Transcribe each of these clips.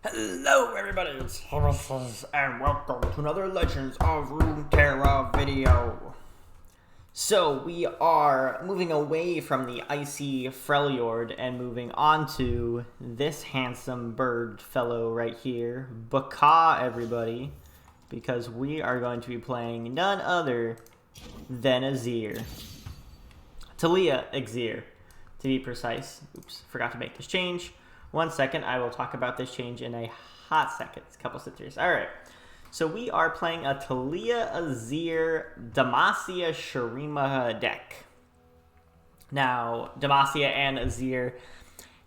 Hello everybody, it's hobbitsizz, and welcome to another Legends of Runeterra video. So we are moving away from the icy Freljord and moving on to this handsome bird fellow right here, Baka everybody, because we are going to be playing none other than AZIR Taliyah AZIR, to be precise. Oops, forgot to make this change. 1 second, I will talk about this change in a hot second. It's a couple cities. Alright, so we are playing a Taliyah AZIR Demacia Shurima deck. Now, Demacia and AZIR,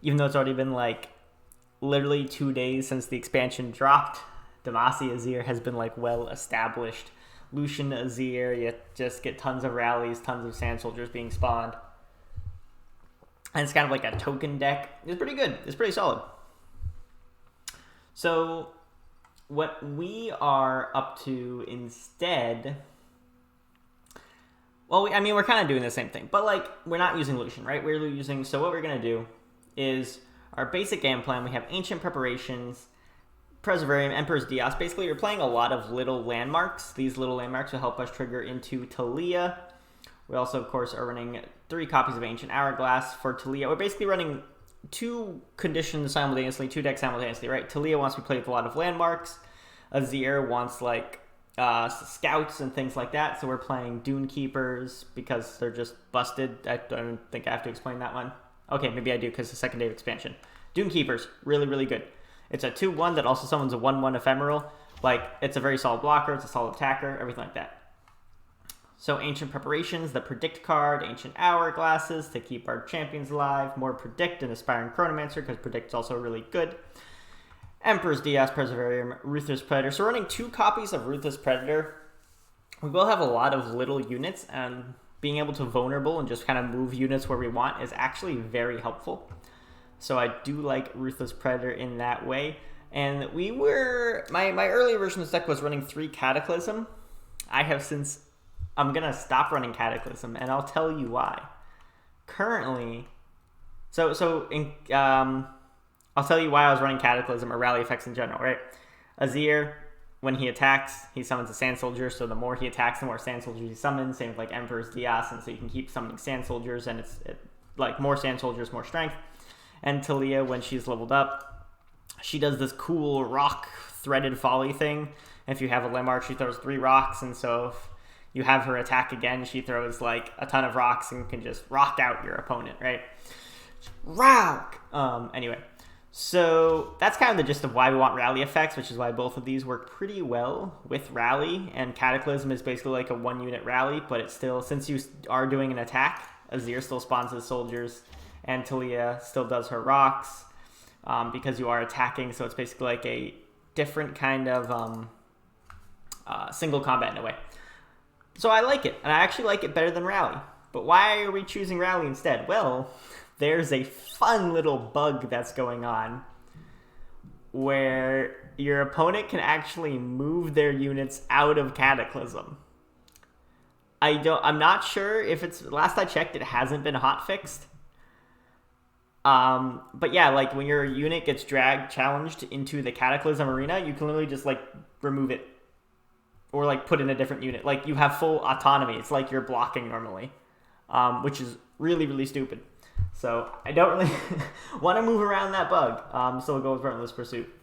even though it's already been like literally 2 days since the expansion dropped, Demacia AZIR has been like well established. Lucian AZIR, you just get tons of rallies, tons of sand soldiers being spawned. And it's kind of like a token deck. It's pretty good. It's pretty solid. So what we are up to instead... Well, we're kind of doing the same thing. But, like, we're not using Lucian, right? We're using... So what we're going to do is our basic game plan. We have Ancient Preparations, Preservarium, Emperor's Dios. Basically, you're playing a lot of little landmarks. These little landmarks will help us trigger into Taliyah. We also, of course, are running 3 copies of Ancient Hourglass for Taliyah. We're basically running 2 conditions simultaneously, 2 decks simultaneously, right? Taliyah wants to play with a lot of landmarks. AZIR wants, like, scouts and things like that. So we're playing Dune Keepers because they're just busted. I don't think I have to explain that one. Okay, maybe I do because it's the second day of expansion. Dune Keepers, really, really good. It's a 2-1 that also summons a 1-1 ephemeral. Like, it's a very solid blocker. It's a solid attacker, everything like that. So Ancient Preparations, the Predict card, Ancient Hourglasses to keep our champions alive, more Predict and Aspiring Chronomancer because Predict's also really good. Emperor's Dios, Preservarium, Ruthless Predator. So we're running 2 copies of Ruthless Predator. We will have a lot of little units, and being able to vulnerable and just kind of move units where we want is actually very helpful. So I do like Ruthless Predator in that way. And we were... My early version of this deck was running 3 Cataclysm. I have since... I'm going to stop running Cataclysm, and I'll tell you why. Currently, I'll tell you why I was running Cataclysm or rally effects in general, right? AZIR, when he attacks, he summons a Sand Soldier, so the more he attacks, the more Sand Soldiers he summons, same with like Emperor's Dios, and so you can keep summoning Sand Soldiers, and it's like more Sand Soldiers, more strength. And Taliyah, when she's leveled up, she does this cool rock threaded volley thing. If you have a landmark, she throws 3 rocks, and so if you have her attack again, she throws like a ton of rocks and can just rock out your opponent, right? Rock! Anyway, so that's kind of the gist of why we want rally effects, which is why both of these work pretty well with rally, and Cataclysm is basically like a 1-unit rally, but it's still, since you are doing an attack, AZIR still spawns his soldiers, and Taliyah still does her rocks, because you are attacking, so it's basically like a different kind of single combat in a way. So I like it, and I actually like it better than Rally. But why are we choosing Rally instead? Well, there's a fun little bug that's going on where your opponent can actually move their units out of Cataclysm. I'm not sure if it's, last I checked, it hasn't been hotfixed. But yeah, like when your unit gets challenged into the Cataclysm arena, you can literally just like remove it. Or, like, put in a different unit. Like, you have full autonomy. It's like you're blocking normally. Which is really, really stupid. So, I don't really want to move around that bug. So, we'll go with Relentless Pursuit.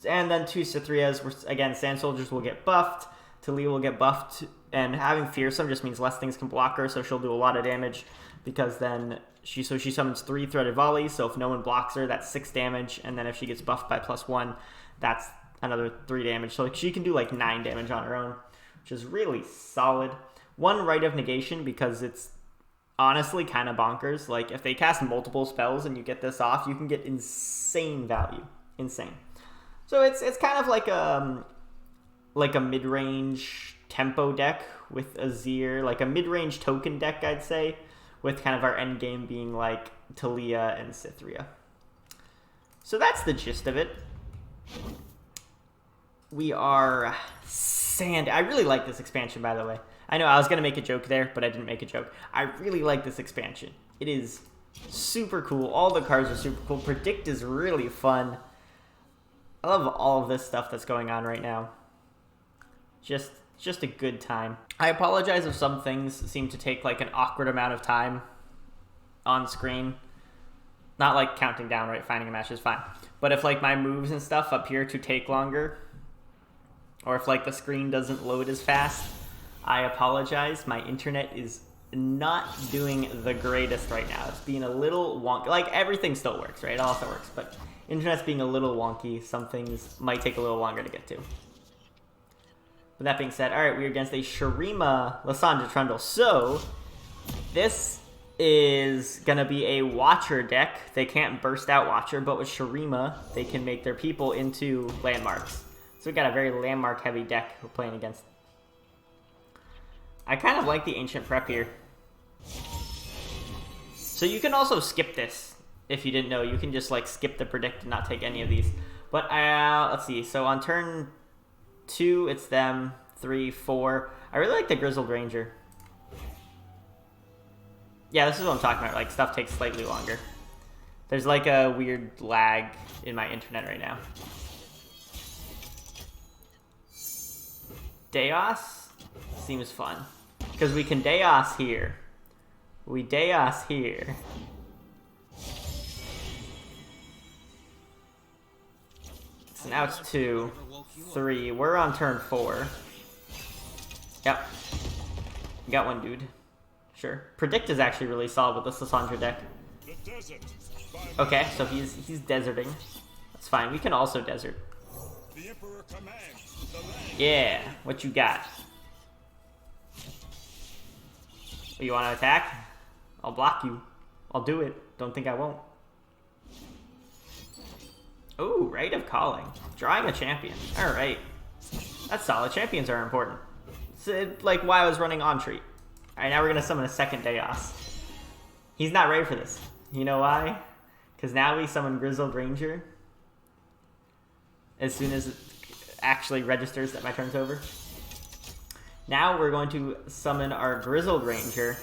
And then 2 Cithrias. Again, Sand Soldiers will get buffed. Taliyah will get buffed. And having Fearsome just means less things can block her. So, she'll do a lot of damage. Because then she summons 3 Threaded Volleys. So, if no one blocks her, that's 6 damage. And then if she gets buffed by +1, that's another 3 damage. So she can do like 9 damage on her own, which is really solid. 1 Rite of Negation because it's honestly kind of bonkers. Like if they cast multiple spells and you get this off, you can get insane value. Insane. So it's kind of like a mid-range tempo deck with AZIR, like a mid-range token deck, I'd say, with kind of our end game being like Taliyah and Cithria. So that's the gist of it. We are sand. I really like this expansion, by the way. I know I was going to make a joke there, but I didn't make a joke. I really like this expansion. It is Super cool. All the cards are super cool. Predict is really fun. I love all of this stuff that's going on right now. Just a good time. I apologize if some things seem to take like an awkward amount of time on screen. Not like counting down, right? Finding a match is fine. But if like my moves and stuff appear to take longer, or if like the screen doesn't load as fast, I apologize. My internet is not doing the greatest right now. It's being a little wonky. Like everything still works, right? It also works, but internet's being a little wonky. Some things might take a little longer to get to. With that being said, all right, we're against a Shurima Lissandra Trundle. So this is gonna be a Watcher deck. They can't burst out Watcher, but with Shurima, they can make their people into landmarks. So we got a very landmark heavy deck we're playing against. I kind of like the Ancient Prep here. So you can also skip this. If you didn't know, you can just like skip the Predict and not take any of these. But let's see. So on turn 2, it's them. 3, 4. I really like the Grizzled Ranger. Yeah, this is what I'm talking about. Like, stuff takes slightly longer. There's like a weird lag in my internet right now. Deos seems fun. Because we can Deos here. We Deos here. So now it's 2, 3. We're on turn 4. Yep. Got one, dude. Sure. Predict is actually really solid with this Lissandra deck. Okay, so he's deserting. That's fine. We can also desert. Yeah, what you got? You want to attack? I'll block you. I'll do it. Don't think I won't. Ooh, Rite of Calling. Drawing a champion. Alright. That's solid. Champions are important. It's like why I was running on treat. Alright, now we're going to summon a second Deos. He's not ready for this. You know why? Because now we summon Grizzled Ranger. As soon as it actually registers that my turn's over. Now we're going to summon our Grizzled Ranger.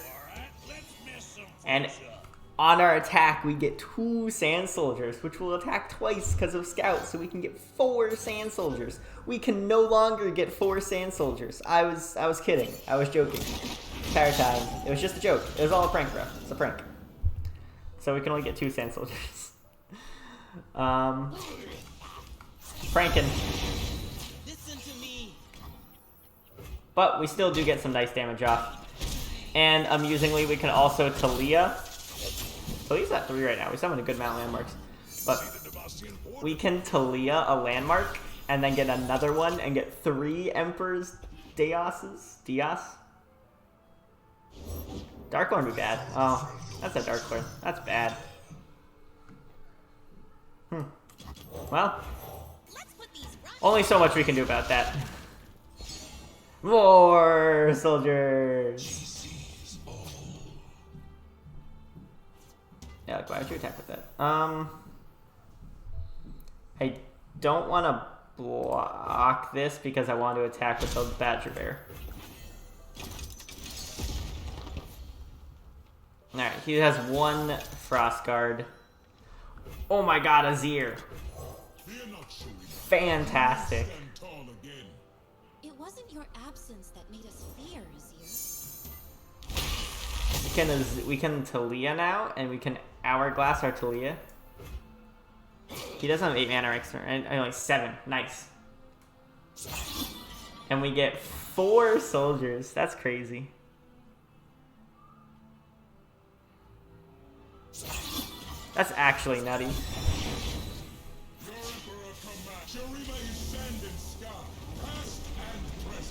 And on our attack, we get 2 Sand Soldiers, which will attack twice because of Scout, so we can get 4 Sand Soldiers. We can no longer get 4 Sand Soldiers. I was kidding. I was joking. Entire time. It was just a joke. It was all a prank, bro. It's a prank. So we can only get 2 Sand Soldiers. Pranking. But we still do get some nice damage off. And amusingly, we can also Taliyah. Taliyah's at 3 right now. We summoned a good amount of landmarks. But we can Taliyah a landmark and then get another one and get 3 Emperor's Deoses. Deos? Darklord would be bad. Oh, that's a Darklord. That's bad. Well, only so much we can do about that. More soldiers! Yeah, like, why would you attack with that? I don't want to block this because I want to attack with the Badger Bear. Alright, he has 1 Frost Guard. Oh my god, AZIR! Fantastic. It wasn't your absence that made us fear, AZIR. We can Taliyah now, and we can Hourglass our Taliyah. He doesn't have 8 mana right turn, and only 7. Nice. And we get 4 soldiers. That's crazy. That's actually nutty.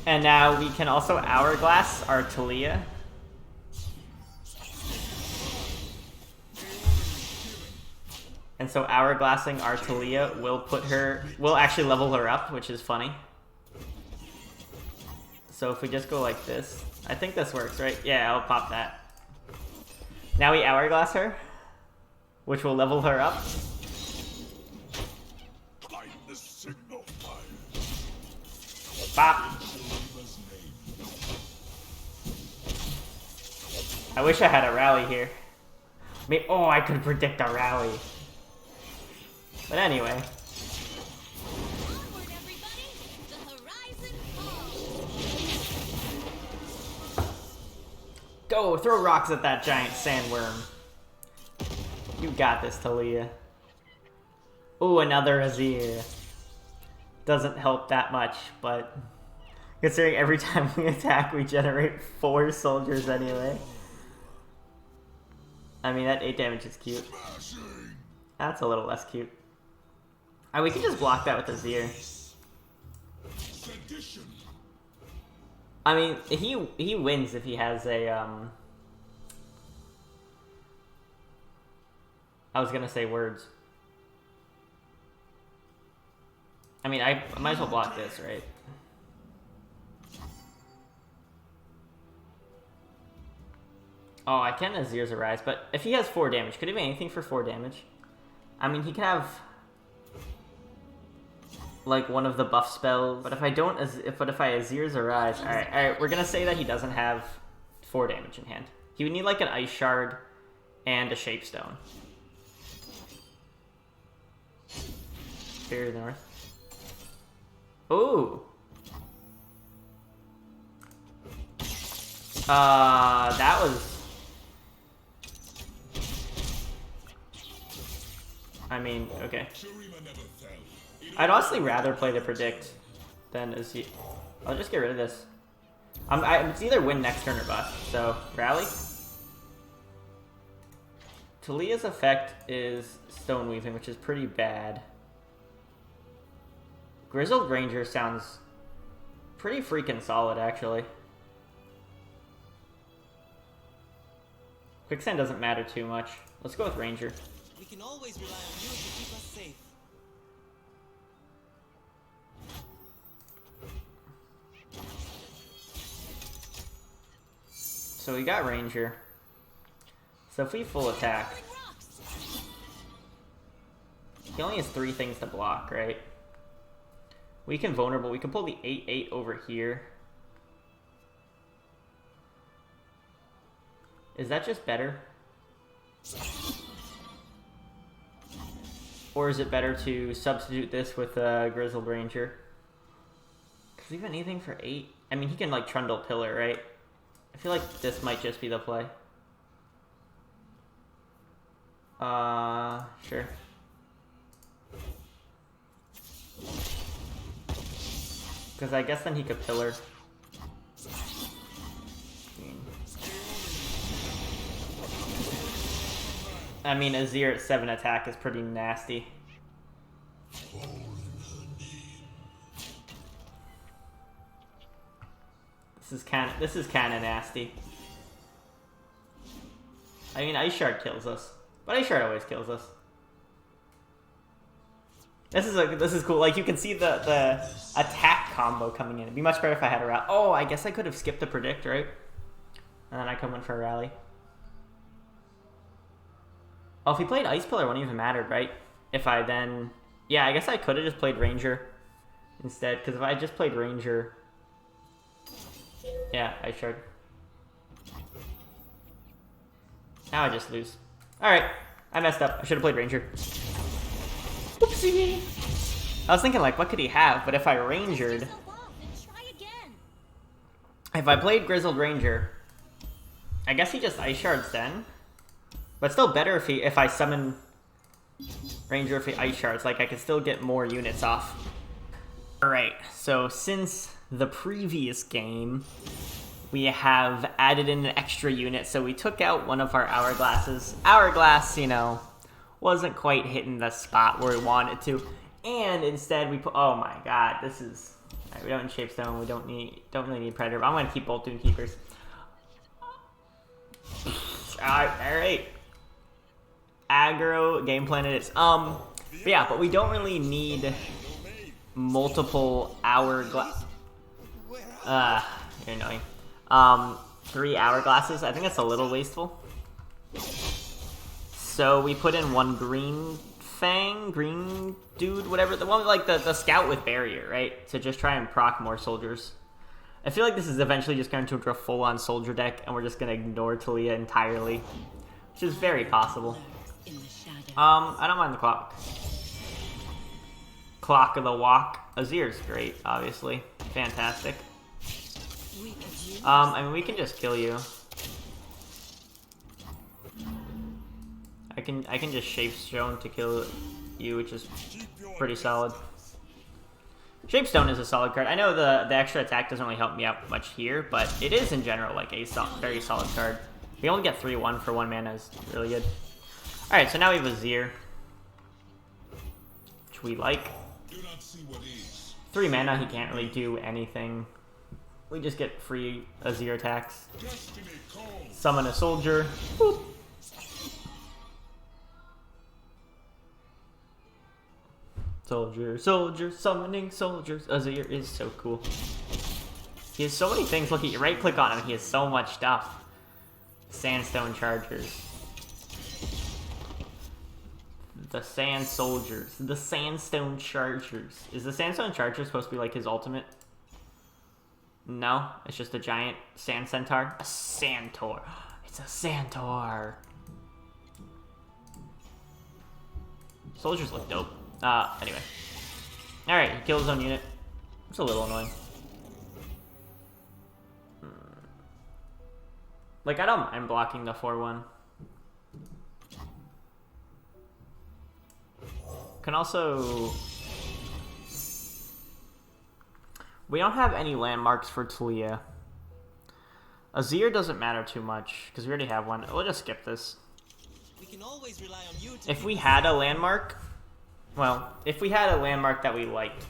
And now we can also Hourglass our Taliyah. And so Hourglassing our Taliyah will actually level her up, which is funny. So if we just go like this, I think this works, right? Yeah, I'll pop that. Now we Hourglass her, which will level her up. Bop. I wish I had a rally here. Oh, I could predict a rally. But anyway. Onward, everybody! The horizon falls! Go, throw rocks at that giant sandworm. You got this, Taliyah. Ooh, another AZIR. Doesn't help that much, but considering every time we attack, we generate 4 soldiers anyway. I mean, that 8 damage is cute. That's a little less cute. We can just block that with AZIR. I mean, he wins if he has a, I was gonna say words. I mean, I might as well block this, right? Oh, I can AZIR's Arise, but if he has 4 damage, could he have anything for 4 damage? I mean, he could have like one of the buff spells, but if I don't, if I AZIR's Arise, all right, we're gonna say that he doesn't have 4 damage in hand. He would need like an Ice Shard and a Shapestone. Very north. Ooh. That was... I mean, okay. I'd honestly rather play the Predict than AZIR. I'll just get rid of this. It's either win next turn or bust, so Rally. Taliyah's effect is Stone Weaving, which is pretty bad. Grizzled Ranger sounds pretty freaking solid, actually. Quicksand doesn't matter too much. Let's go with Ranger. We can always rely on you to keep us safe. So we got Ranger. So if we full attack, he only has 3 things to block, right? We can vulnerable. We can pull the 8/8 over here. Is that just better? Or is it better to substitute this with a Grizzled Ranger? Does he have anything for 8? I mean, he can like Trundle Pillar, right? I feel like this might just be the play. Sure. Because I guess then he could Pillar. I mean, AZIR at 7 attack is pretty nasty. This is kind of nasty. I mean, Ice Shard kills us, but Ice Shard always kills us. This is cool. Like, you can see the attack combo coming in. It'd be much better if I had a rally. Oh, I guess I could have skipped the Predict, right? And then I come in for a rally. Oh, if he played Ice Pillar, it wouldn't even mattered, right? If I then... Yeah, I guess I could have just played Ranger instead, because if I just played Ranger... Yeah, Ice Shard. Now I just lose. Alright, I messed up. I should have played Ranger. Oopsie! I was thinking, like, what could he have? But if I Rangered... If I played Grizzled Ranger... I guess he just Ice Shards then. But still better if I summon Ranger if he Ice Shards. Like, I could still get more units off. Alright, so since the previous game, we have added in an extra unit. So we took out one of our Hourglasses. Hourglass, you know, wasn't quite hitting the spot where we wanted to. And instead we put... Oh my god, this is... Right, we don't need Shapestone, we don't really need Predator. But I'm going to keep both Dune Keepers. Alright. Aggro game plan it is. But we don't really need multiple Hourglass. You're annoying. 3 Hourglasses. I think that's a little wasteful. So we put in 1 green Fang, green dude, whatever. The one with like the scout with barrier, right? To just try and proc more soldiers. I feel like this is eventually just going to a full-on soldier deck, and we're just going to ignore Taliyah entirely. which is very possible. In the shadow. I don't mind the clock. Clock of the walk. Azir's great, obviously. Fantastic. We could use I mean, we can just kill you. I can just shape stone to kill you, which is pretty solid. Shapestone is a solid card. I know the extra attack doesn't really help me out much here, but it is in general like a very solid card. We only get 3/1 for 1 mana is really good. Alright, so now we have Azir, which we like. 3 mana, he can't really do anything. We just get free Azir attacks. Summon a soldier. Boop. Soldier, soldier, summoning soldiers. Azir is so cool. He has so many things. Look, you right click on him, he has so much stuff. Sandstone Chargers. The Sand Soldiers. The Sandstone Chargers. Is the Sandstone Charger supposed to be like his ultimate? No, it's just a giant sand centaur. A Santor. It's a Santor. Soldiers look dope. Anyway. Alright, he killed his own unit. It's a little annoying. Like, I don't mind blocking the 4/1. Can also... We don't have any landmarks for Taliyah. Azir doesn't matter too much, because we already have one. We'll just skip this. We can always rely on you to If we had a landmark... Well, if we had a landmark that we liked,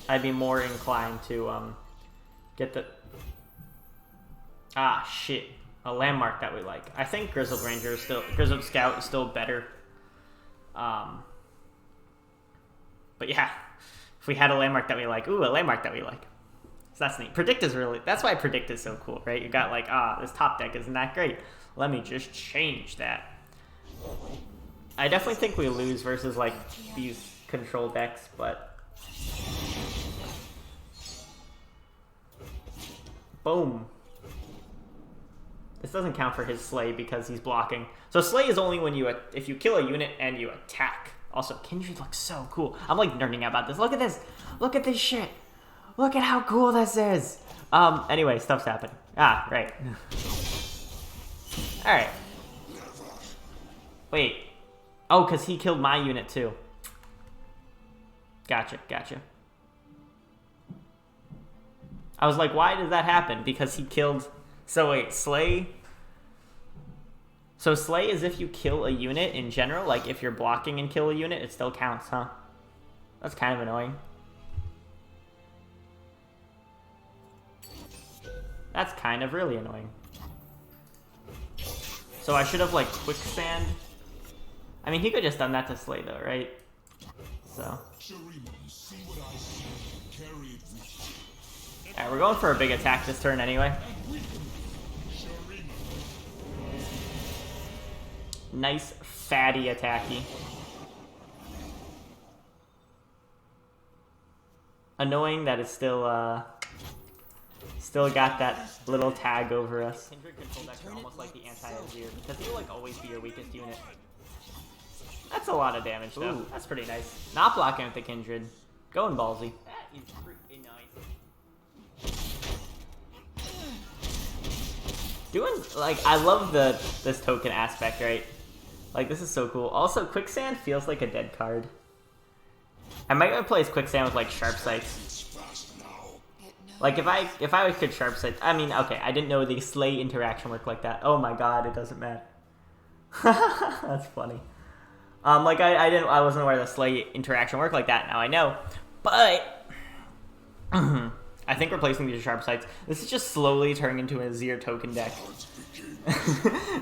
I'd be more inclined to get the... Ah, shit. A landmark that we like. I think Grizzled Ranger is still... Grizzled Scout is still better. But yeah, if we had a landmark that we like, ooh, a landmark that we like. So that's neat. Predict is really... That's why Predict is so cool, right? You got like, this top deck isn't that great. Let me just change that. I definitely think we lose versus like these control decks, but boom. This doesn't count for his Slay because he's blocking. So Slay is only when you if you kill a unit and you attack. Also, Kindred looks so cool. I'm like nerding out about this. Look at this. Look at this shit. Look at how cool this is. Anyway, stuff's happening. Ah, right. All right. Wait. Oh, because he killed my unit too. Gotcha, gotcha. I was like, why does that happen? Because he killed... So wait, Slay... So Slay is if you kill a unit in general? Like if you're blocking and kill a unit, it still counts, huh? That's kind of annoying. That's kind of really annoying. So I should have like Quicksand... I mean, he could just done that to Slay, though, right? So. Alright, we're going for a big attack this turn anyway. Nice, fatty attacky. Annoying that it's still, still got that little tag over us. Kindred control decks are almost like the anti-Azir, because he will, like, always be your weakest unit. That's a lot of damage, though. Ooh. That's pretty nice. Not blocking with the Kindred. Going ballsy. That is pretty nice. Doing, like, I love this token aspect, right? Like, this is so cool. Also, Quicksand feels like a dead card. I might replace Quicksand with, like, Sharp Sights. Like, if I could Sharp Sight... I mean, okay, I didn't know the Slay interaction worked like that. Oh my god, it doesn't matter. That's funny. Like I wasn't aware the Slay interaction worked like that. Now I know, but I think replacing these Sharp Sights. This is just slowly turning into a Azir token deck.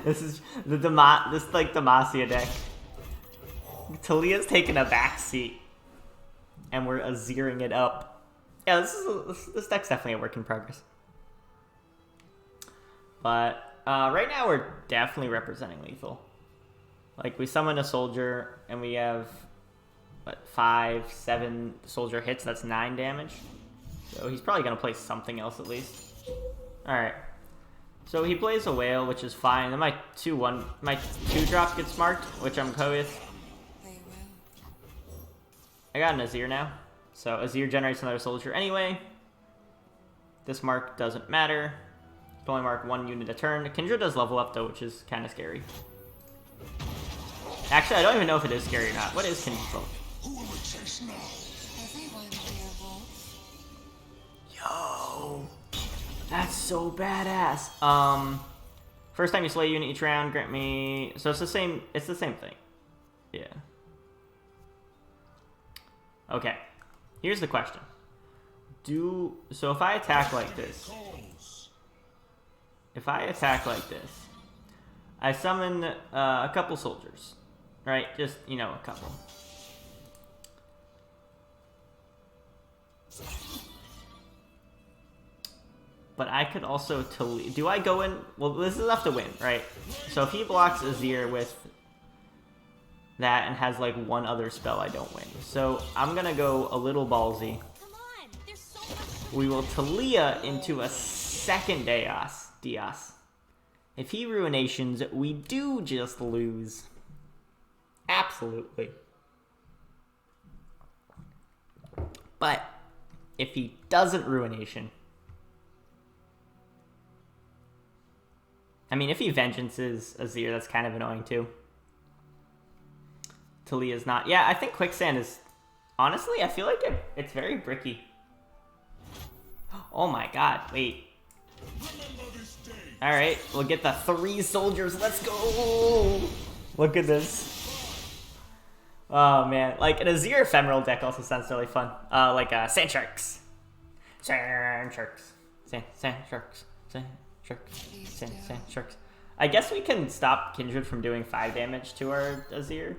This is the Demacia deck. Taliyah's taking a back seat, and we're Aziring it up. Yeah, this deck's definitely a work in progress. But right now we're definitely representing lethal. Like, we summon a soldier, and we have, what, 5, 7 soldier hits. That's 9 damage. So he's probably going to play something else at least. Alright. So he plays a whale, which is fine. Then my 2-drop gets marked, which I'm okay with. I got an AZIR now. So AZIR generates another soldier anyway. This mark doesn't matter. You can only mark 1 unit a turn. Kindred does level up though, which is kind of scary. Actually, I don't even know if it is scary or not. What is Kindred level? Yo, that's so badass. First time you slay a unit each round, grant me. So it's the same. It's the same thing. Yeah. Okay. Here's the question. So if I attack like this, I summon a couple soldiers, right? Just, you know, a couple. But I could also do I go in? Well, this is enough to win, right? So if he blocks AZIR with that and has like one other spell, I don't win. So I'm gonna go a little ballsy. We will Taliyah into a second Dios. If he Ruinations, we do just lose. Absolutely. But if he doesn't Ruination, I mean, if he Vengeances AZIR, that's kind of annoying too. Taliyah's not. Yeah, I think Quicksand is... Honestly, I feel like it's very bricky. Oh my god, wait. Alright, we'll get the 3 soldiers. Let's go! Look at this. Oh man, like an AZIR Ephemeral deck also sounds really fun. Like Sand Sharks. Sand Sharks. Sand Sharks. Sand Sharks. Sand Sharks. I guess we can stop Kindred from doing 5 damage to our AZIR.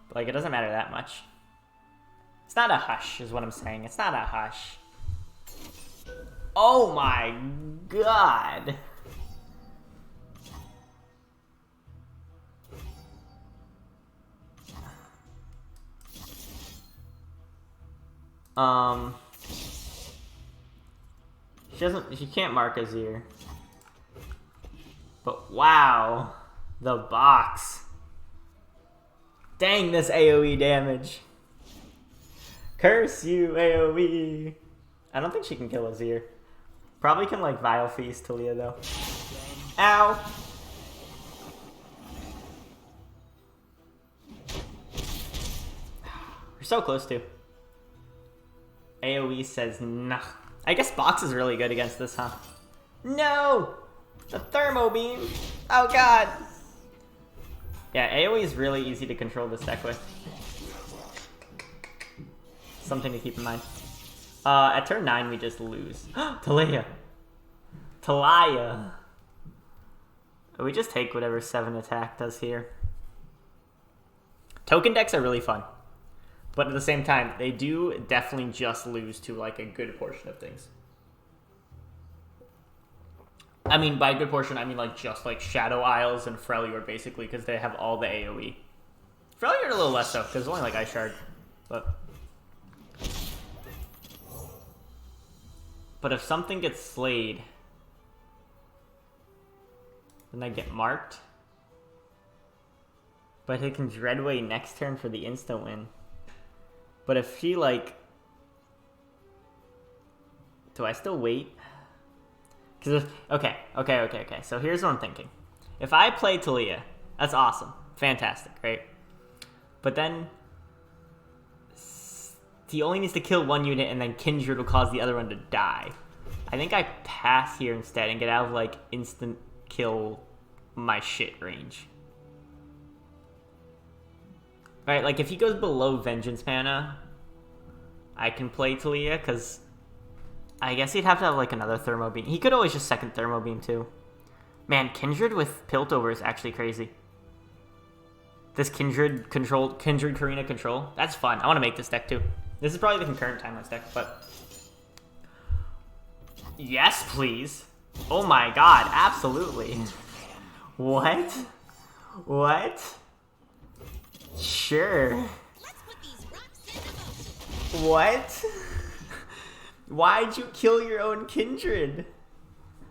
But, like, it doesn't matter that much. It's not a hush, is what I'm saying. It's not a hush. Oh my god! She can't mark AZIR. But wow, the box. Dang, this AoE damage. Curse you, AoE. I don't think she can kill AZIR. Probably can, like, Vile Feast Taliyah, though. Ow! We're so close to. AoE says nah. I guess Box is really good against this, huh? No! The Thermo Beam! Oh god! Yeah, AoE is really easy to control this deck with. Something to keep in mind. At turn 9, we just lose. Taliyah! Taliyah! We just take whatever 7 attack does here. Token decks are really fun. But at the same time, they do definitely just lose to, like, a good portion of things. I mean, by good portion, I mean, like, just, like, Shadow Isles and Freljord, basically, because they have all the AoE. Freljord a little less so, because it's only, like, Ice Shard. But if something gets slayed, then I get marked. But I can Dreadway next turn for the instant win. But if she, like... Do I still wait? Because if... Okay. So here's what I'm thinking. If I play Taliyah, that's awesome. Fantastic, right? But then... He only needs to kill 1 unit, and then Kindred will cause the other one to die. I think I pass here instead and get out of, like, instant kill my shit range. Right, like, if he goes below Vengeance mana, I can play Taliyah, because I guess he'd have to have, like, another Thermo Beam. He could always just second Thermo Beam, too. Man, Kindred with Piltover is actually crazy. This Kindred Karina control, that's fun. I want to make this deck, too. This is probably the concurrent timeless deck, but... Yes, please. Oh my god, absolutely. What? What? Sure. What? Why'd you kill your own Kindred?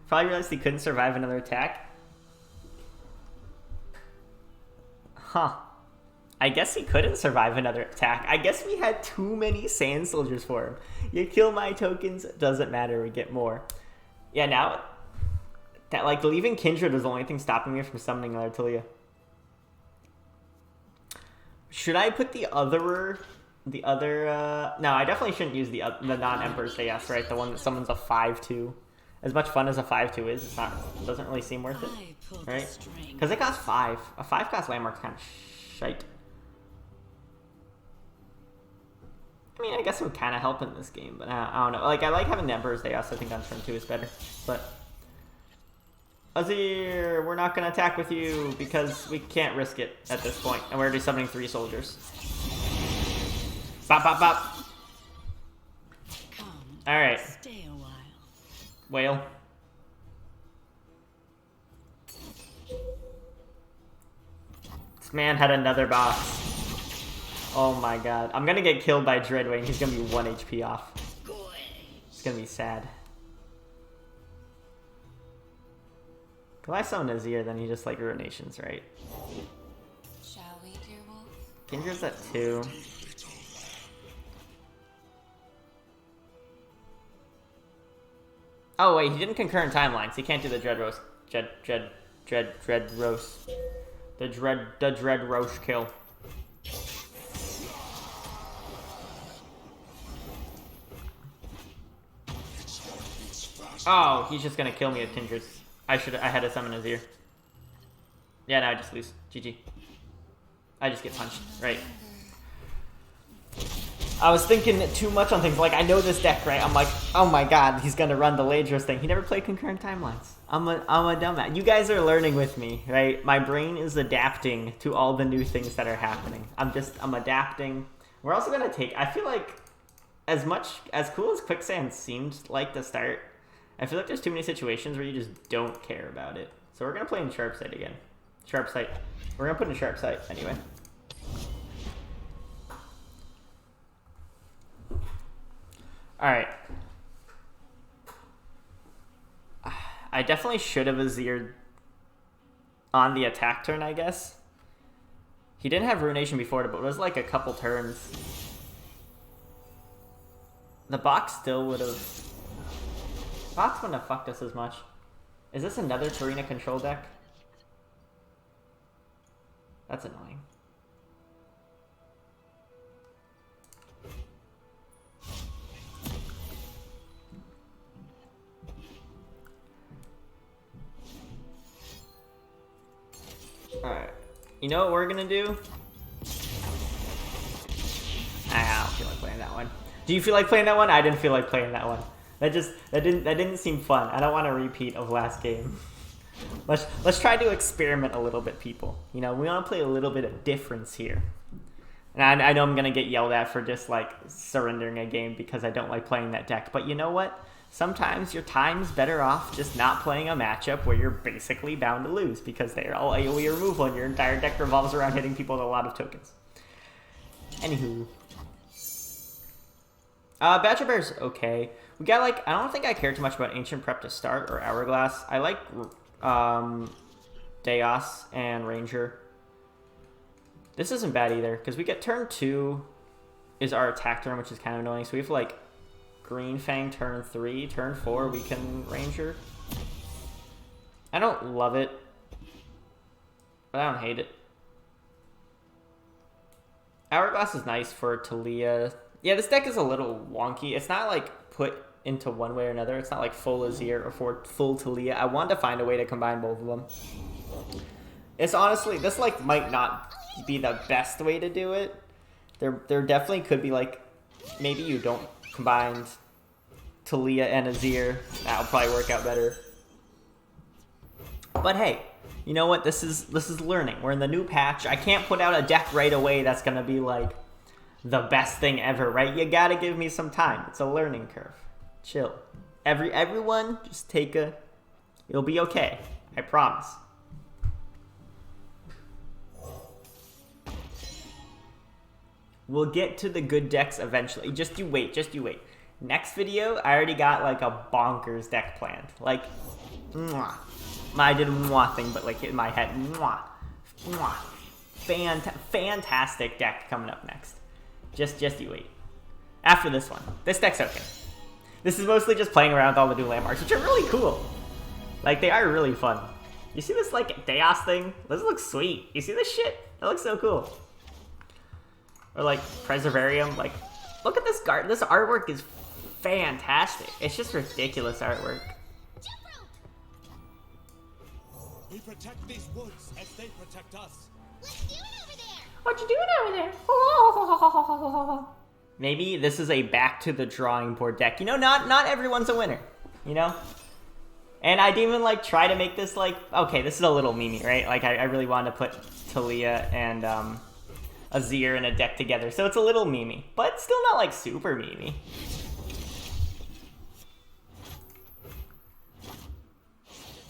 Probably realized he couldn't survive another attack. Huh. I guess he couldn't survive another attack. I guess we had too many sand soldiers for him. You kill my tokens, doesn't matter, we get more. Yeah, now that like leaving Kindred was the only thing stopping me from summoning another Taliyah. Should I put the other no, I definitely shouldn't use the non-Emperor's Deus, right? The one that summons a 5/2. As much fun as a 5/2 is, it doesn't really seem worth it, right? Because it costs 5. A 5 cost landmark's kind of shite. I mean, I guess it would kind of help in this game, but I don't know. Like, I like having the Emperor's Deus. I think on turn 2 is better. But Azir, we're not going to attack with you because we can't risk it at this point. And we're already summoning 3 soldiers. Bop, bop, bop. Alright. Stay a while. Whale. This man had another box. Oh my god. I'm gonna get killed by Dreadwing. He's gonna be 1 HP off. It's gonna be sad. If I summon Azir, then he just like Ruinations, right? Shall we, dear wolf? Kindred's at 2. Oh wait, he didn't concurrent timelines. He can't do the Dread Roast. Dread Roast. The Dread Roast kill. Oh, he's just gonna kill me at Kindred. I had to summon Azir. Yeah, now I just lose. GG. I just get punched. Right. I was thinking too much on things. Like, I know this deck, right? I'm like, oh my god, he's gonna run the Ladros thing. He never played concurrent timelines. I'm a dumbass. You guys are learning with me, right? My brain is adapting to all the new things that are happening. I'm adapting. We're also gonna take, I feel like, as cool as Quicksand seemed like to start, I feel like there's too many situations where you just don't care about it. So we're gonna play in Sharp Sight again. Sharp Sight. We're gonna put in Sharp Sight anyway. Alright. I definitely should have Azir on the attack turn, I guess. He didn't have Ruination before, but it was like a couple turns. The box still would have... Box wouldn't have fucked us as much. Is this another Tarina control deck? That's annoying. Alright. You know what we're gonna do? I don't feel like playing that one. Do you feel like playing that one? I didn't feel like playing that one. That didn't seem fun. I don't want a repeat of last game. Let's try to experiment a little bit, people. You know, we want to play a little bit of difference here. And I know I'm gonna get yelled at for just like surrendering a game because I don't like playing that deck. But you know what? Sometimes your time's better off just not playing a matchup where you're basically bound to lose because they're all AoE removal and your entire deck revolves around hitting people with a lot of tokens. Anywho. Badger Bear's okay. We got like, I don't think I care too much about Ancient Prep to start or Hourglass. I like Deos and Ranger. This isn't bad either because we get turn 2 is our attack turn, which is kind of annoying. So we have like Green Fang turn 3, turn 4 we can Ranger. I don't love it, but I don't hate it. Hourglass is nice for Taliyah. Yeah, this deck is a little wonky. It's not like put into one way or another. It's not like full Azir or full Taliyah. I wanted to find a way to combine both of them. It's honestly, this like might not be the best way to do it. There definitely could be like, maybe you don't combine Taliyah and Azir. That'll probably work out better. But hey, you know what? This is learning. We're in the new patch. I can't put out a deck right away that's gonna be like the best thing ever, right? You gotta give me some time. It's a learning curve. Chill. Everyone, just you'll be okay. I promise. We'll get to the good decks eventually. Just you wait. Next video, I already got like a bonkers deck planned. Like, mwah. I did a mwah thing, but like in my head, mwah, mwah. Fantastic deck coming up next. Just you wait. After this one, this deck's okay. This is mostly just playing around with all the new landmarks, which are really cool. Like, they are really fun. You see this like Deos thing? This looks sweet. You see this shit? That looks so cool. Or like Preservarium. Like, look at this guard. This artwork is fantastic. It's just ridiculous artwork. We protect these woods as they protect us. Let's do it over there. What you doing over there? Maybe this is a back to the drawing board deck. You know, not everyone's a winner. You know? And I'd even like try to make this like, okay, this is a little memey, right? Like I really wanted to put Taliyah and AZIR in a deck together. So it's a little memey, but still not like super memey.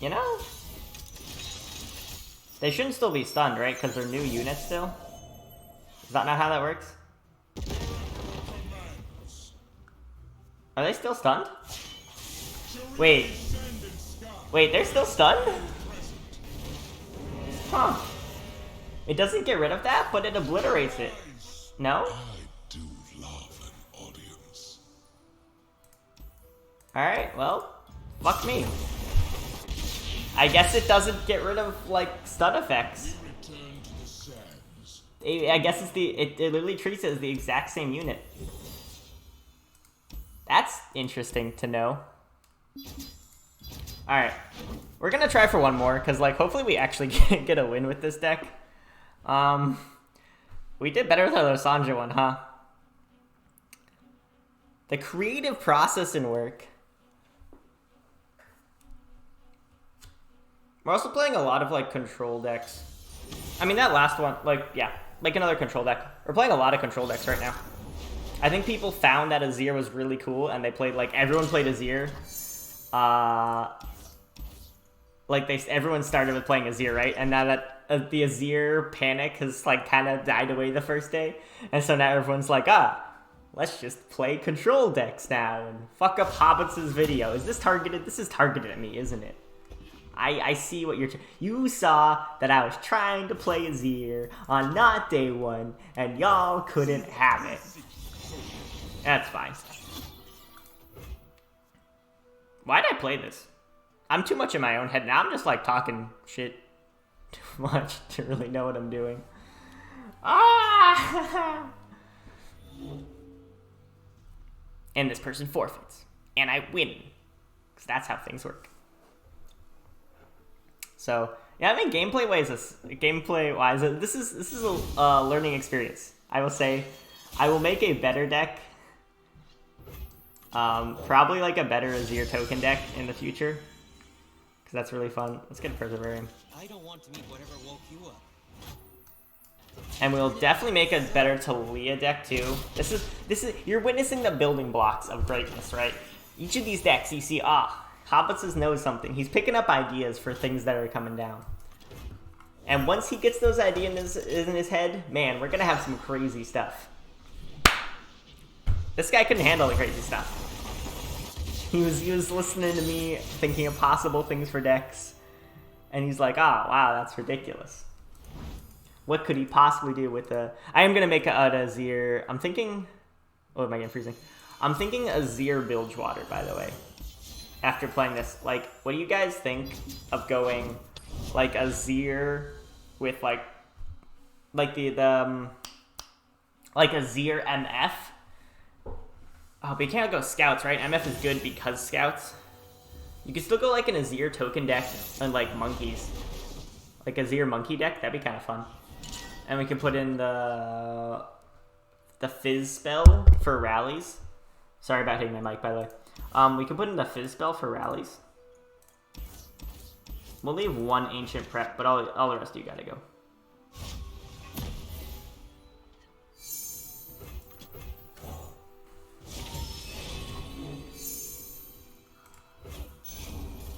You know? They shouldn't still be stunned, right? Because they're new units still. Is that not how that works? Are they still stunned? Wait, they're still stunned? Huh. It doesn't get rid of that, but it obliterates it. No? I do love an audience. Alright, well, fuck me. I guess it doesn't get rid of, like, stun effects. Return to the sands. I guess it's it literally treats it as the exact same unit. That's interesting to know. Alright. We're gonna try for one more, because, like, hopefully we actually get a win with this deck. We did better with our Lissandra one, huh? The creative process and work. We're also playing a lot of, like, control decks. I mean, that last one, like, yeah, like another control deck. We're playing a lot of control decks right now. I think people found that AZIR was really cool, and they played, like, everyone played AZIR. Like, everyone started with playing AZIR, right? And now that the AZIR panic has, like, kind of died away the first day. And so now everyone's like, let's just play control decks now and fuck up hobbitsizz video. Is this targeted? This is targeted at me, isn't it? I see what you're... You saw that I was trying to play AZIR on not day one, and y'all couldn't have it. That's fine. Why did I play this? I'm too much in my own head now. I'm just, like, talking shit too much to really know what I'm doing. And this person forfeits. And I win. Because that's how things work. So, yeah, I mean, gameplay-wise, this is a learning experience. I will say, I will make a better deck. Probably like a better AZIR token deck in the future. Because that's really fun. Let's get a Preservarium. I don't want to meet whatever woke you up. And we'll definitely make a better Taliyah deck too. This is you're witnessing the building blocks of greatness, right? Each of these decks you see, hobbitsizz knows something. He's picking up ideas for things that are coming down. And once he gets those ideas in his head, man, we're gonna have some crazy stuff. This guy couldn't handle the crazy stuff. He was listening to me, thinking of possible things for decks, and he's like, wow, that's ridiculous. What could he possibly do with the... I am gonna make a AZIR... I'm thinking... Oh, am I getting freezing? I'm thinking AZIR Bilgewater, by the way. After playing this, like, what do you guys think of going, like, AZIR with, like the like AZIR MF? Oh, but you can't go Scouts, right? MF is good because Scouts. You can still go, like, an AZIR token deck and, like, monkeys. Like, AZIR monkey deck, that'd be kind of fun. And we can put in the Fizz spell for rallies. Sorry about hitting my mic, by the way. We can put in the Fizz spell for rallies. We'll leave one ancient prep, but all the rest of you gotta go.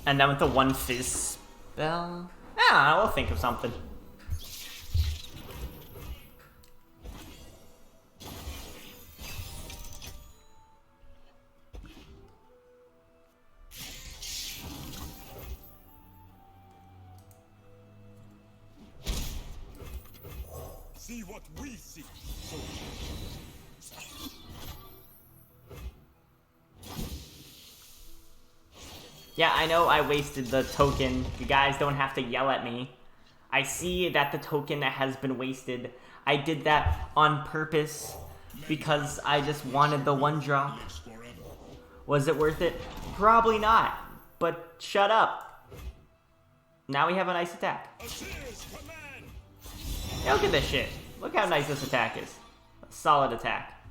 And then with the one Fizz spell... we'll think of something. what we seek. Yeah, I know I wasted the token. You guys don't have to yell at me. I see that the token has been wasted. I did that on purpose because I just wanted the one drop. Was it worth it? Probably not. But shut up. Now we have a nice attack. Yeah, look at this shit. Look how nice this attack is. A solid attack.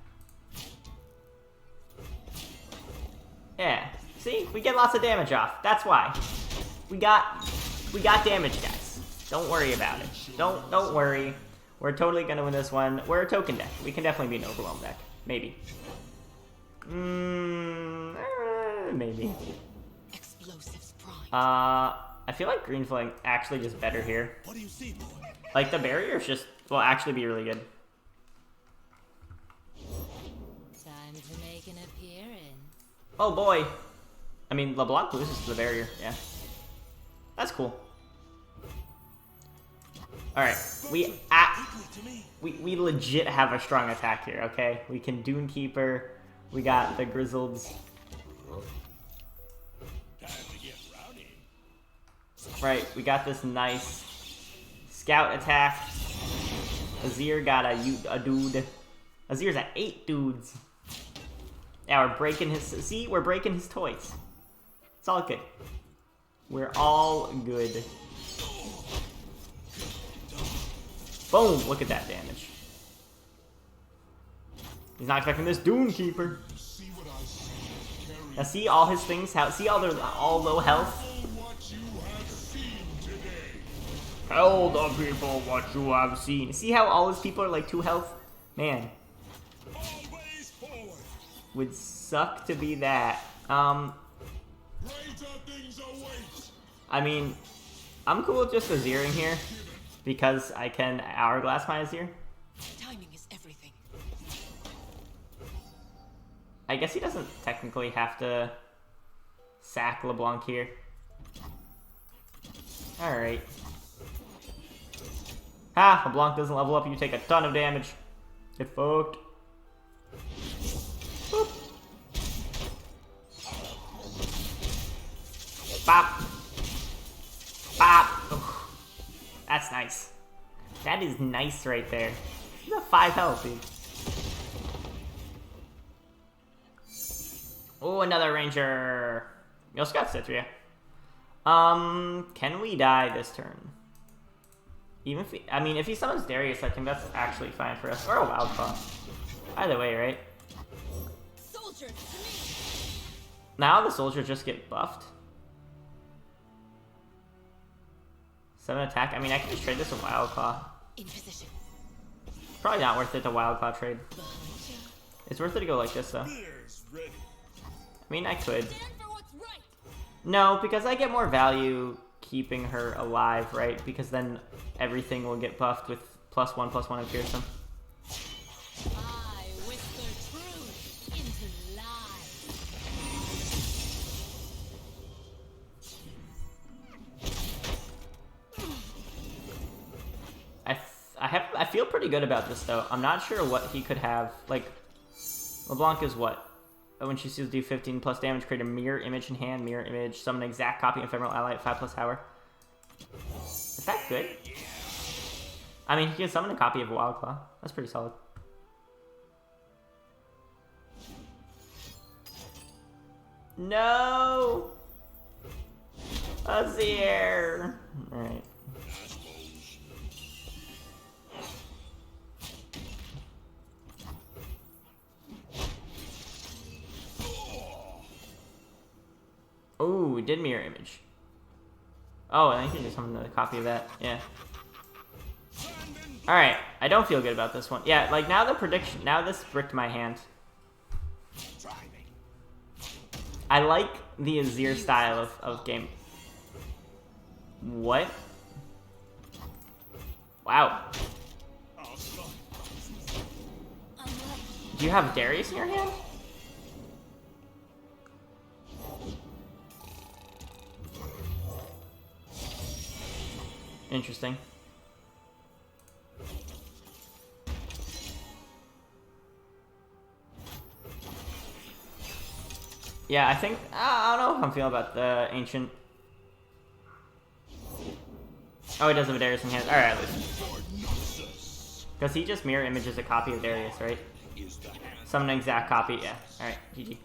Yeah. See? We get lots of damage off. That's why. We got damage, guys. Don't worry about it. Don't worry. We're totally gonna win this one. We're a token deck. We can definitely be an overwhelm deck. Maybe. Maybe. Explosives prime. I feel like green flying actually just better here. What do you see, boy? Like the barriers just will actually be really good. Time to make an appearance. Oh boy. I mean, LeBlanc loses to the barrier. Yeah. That's cool. Alright. We legit have a strong attack here, okay? We can Dune Keeper. We got the Grizzleds. Right, we got this nice scout attack. Azir got a dude. Azir's at 8 dudes. Yeah, we're breaking his... See? We're breaking his toys. It's all good. We're all good. Boom! Look at that damage. He's not expecting this Dune Keeper. Now see all his things? See all low health? Tell the people what you have seen. See how all his people are like 2 health? Man. Would suck to be that. I mean, I'm cool with just Aziring here because I can Hourglass my Azir. Timing is everything. I guess he doesn't technically have to sack LeBlanc here. Alright. Ha! LeBlanc doesn't level up, you take a ton of damage. Get fucked. Boop. Bop. Bop. Oof. That's nice. That is nice right there. He's at 5 health, dude. Oh, another ranger. Yo, Scott Citria. Can we die this turn? Even if I mean, if he summons Darius, I think that's actually fine for us. Or a wild claw. Either way, right? Soldier, now the soldiers just get buffed. 7 attack. I mean, I can just trade this a wild claw. in position. Probably not worth it to wild claw trade. It's worth it to go like this though. I mean, I could. Stand for what's right. No, because I get more value keeping her alive, right? Because then everything will get buffed with +1/+1 and Fearsome. I whisper truth into lies. I feel pretty good about this though. I'm not sure what he could have. Like, LeBlanc is what? When she sees do 15 plus damage, create a mirror image in hand, mirror image, summon an exact copy of Ephemeral Ally at 5+ power. Is that good? I mean, he can summon a copy of Wild Claw. That's pretty solid. No! Azir! Alright. Oh, we did mirror image. Oh, and I can just summon another copy of that. Yeah. Alright, I don't feel good about this one. Yeah, like now the prediction, now this bricked my hand. I like the Azir style of game. What? Wow. Do you have Darius in your hand? Interesting. Yeah, I think I don't know how I'm feeling about the ancient. Oh, he does have a Darius in hand. All right, because he just mirror images a copy of Darius, right? Some exact copy. Yeah. All right, GG.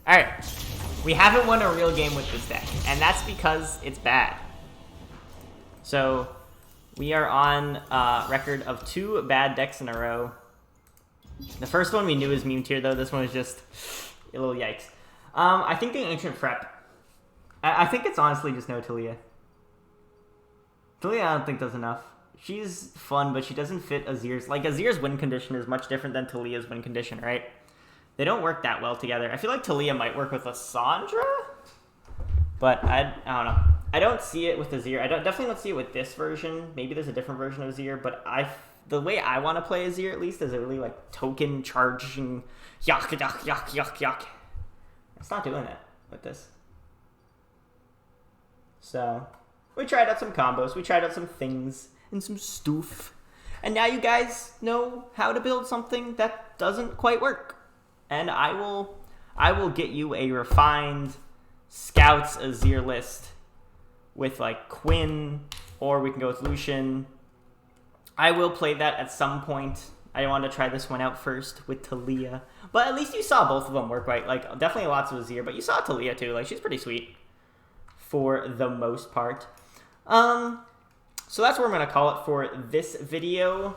All right, we haven't won a real game with this deck, and that's because it's bad. So we are on record of 2 bad decks in a row. The first one we knew was meme tier, though. This one was just a little yikes. I think the Ancient Frep. I think it's honestly just no Taliyah. Taliyah, I don't think does enough. She's fun, but she doesn't fit Azir's. Like, Azir's win condition is much different than Taliyah's win condition, right? They don't work that well together. I feel like Taliyah might work with Lissandra, but I don't know. I don't see it with Azir. I definitely don't see it with this version. Maybe there's a different version of Azir, but the way I want to play Azir, at least, is a really, like, token charging yak. It's not doing that with this. So, we tried out some combos. We tried out some things and some stoof. And now you guys know how to build something that doesn't quite work. And I will get you a refined Scouts Azir list with, like, Quinn, or we can go with Lucian. I will play that at some point. I want to try this one out first with Taliyah. But at least you saw both of them work, right? Like, definitely lots of Azir, but you saw Taliyah too. Like, she's pretty sweet for the most part. So that's what I'm going to call it for this video.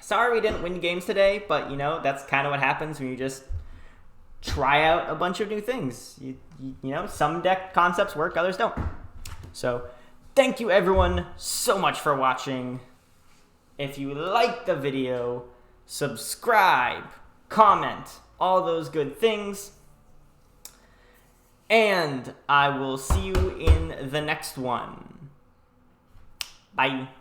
Sorry we didn't win games today, but, you know, that's kind of what happens when you just try out a bunch of new things. You know, some deck concepts work, others don't. So, thank you everyone so much for watching. If you like the video, subscribe, comment, all those good things. And I will see you in the next one. Bye.